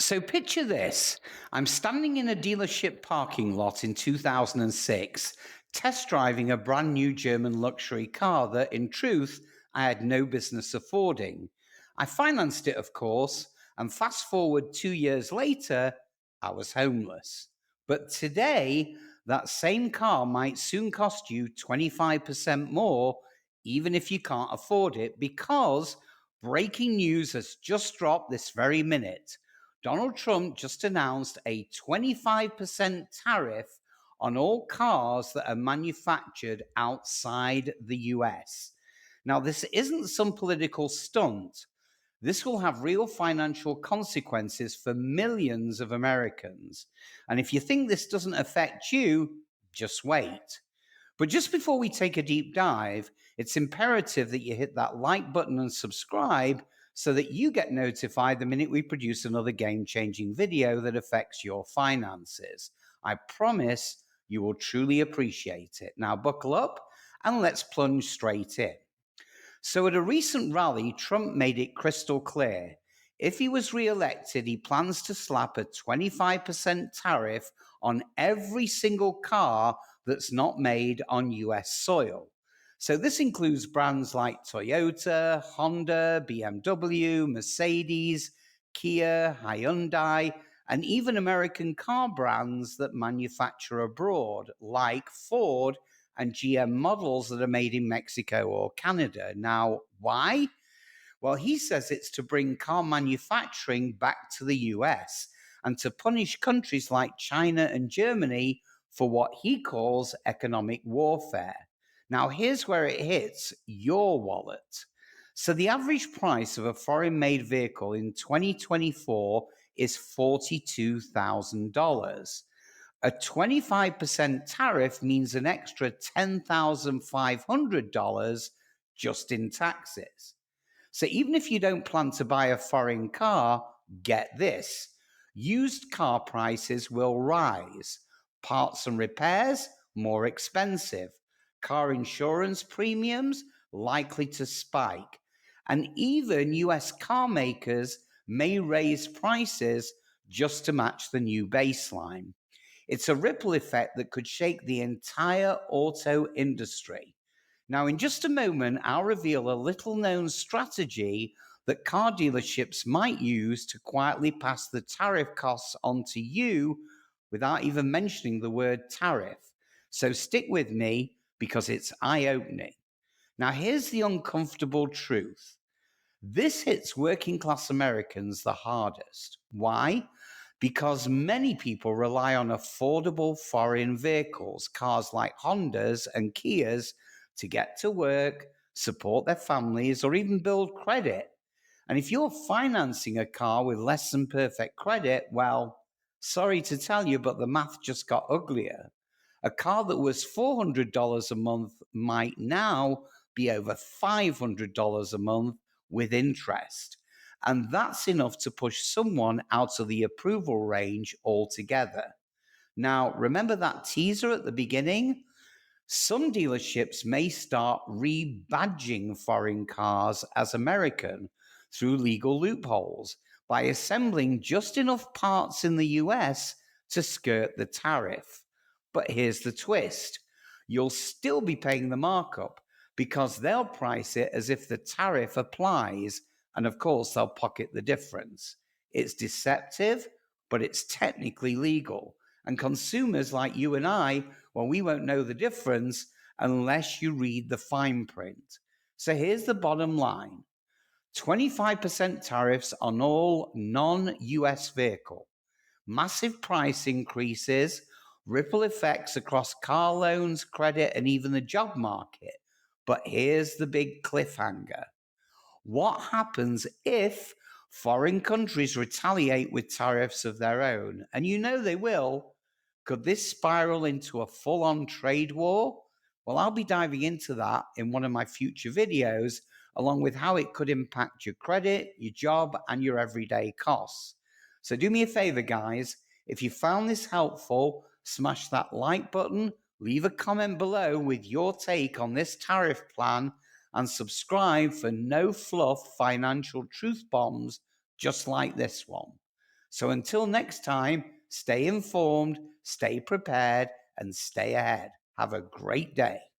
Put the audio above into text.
So picture this. I'm standing in a dealership parking lot in 2006, test driving a brand new German luxury car that, in truth, I had no business affording. I financed it, of course, and fast forward 2 years later, I was homeless. But today, that same car might soon cost you 25% more, even if you can't afford it, because breaking news has just dropped this very minute. Donald Trump just announced a 25% tariff on all cars that are manufactured outside the US. Now, this isn't some political stunt. This will have real financial consequences for millions of Americans. And if you think this doesn't affect you, just wait. But just before we take a deep dive, it's imperative that you hit that like button and subscribe so that you get notified the minute we produce another game changing video that affects your finances. I promise you will truly appreciate it. Now, buckle up and let's plunge straight in. So, at a recent rally, Trump made it crystal clear if he was re elected, he plans to slap a 25% tariff on every single car that's not made on US soil. So, this includes brands like Toyota, Honda, BMW, Mercedes, Kia, Hyundai, and even American car brands that manufacture abroad, like Ford and GM models that are made in Mexico or Canada. Now, why? Well, he says it's to bring car manufacturing back to the US and to punish countries like China and Germany for what he calls economic warfare. Now, here's where it hits your wallet. So, the average price of a foreign made vehicle in 2024 is $42,000. A 25% tariff means an extra $10,500 just in taxes. So even if you don't plan to buy a foreign car, get this: used car prices will rise, parts and repairs more expensive, car insurance premiums likely to spike, and even US car makers may raise prices just to match the new baseline. It's a ripple effect that could shake the entire auto industry. Now, in just a moment, I'll reveal a little known strategy that car dealerships might use to quietly pass the tariff costs on to you without even mentioning the word tariff. So stick with me because it's eye opening. Now, here's the uncomfortable truth: this hits working class Americans the hardest. Why? Because many people rely on affordable foreign vehicles, cars like Hondas and Kias, to get to work, support their families, or even build credit. And if you're financing a car with less than perfect credit, well, sorry to tell you, but the math just got uglier. A car that was $400 a month might now be over $500 a month with interest. And that's enough to push someone out of the approval range altogether. Now, remember that teaser at the beginning? Some dealerships may start rebadging foreign cars as American through legal loopholes by assembling just enough parts in the US to skirt the tariff. But here's the twist: you'll still be paying the markup because they'll price it as if the tariff applies, and of course, they'll pocket the difference. It's deceptive, but it's technically legal. And consumers like you and I, well, we won't know the difference unless you read the fine print. So here's the bottom line: 25% tariffs on all non US vehicle, massive price increases, ripple effects across car loans, credit, and even the job market. But here's the big cliffhanger: what happens if foreign countries retaliate with tariffs of their own? And you know they will. Could this spiral into a full on trade war? Well, I'll be diving into that in one of my future videos, along with how it could impact your credit, your job, and your everyday costs. So do me a favor, guys. If you found this helpful, smash that like button, leave a comment below with your take on this tariff plan, and subscribe for no fluff financial truth bombs just like this one. So until next time, stay informed, stay prepared, and stay ahead. Have a great day.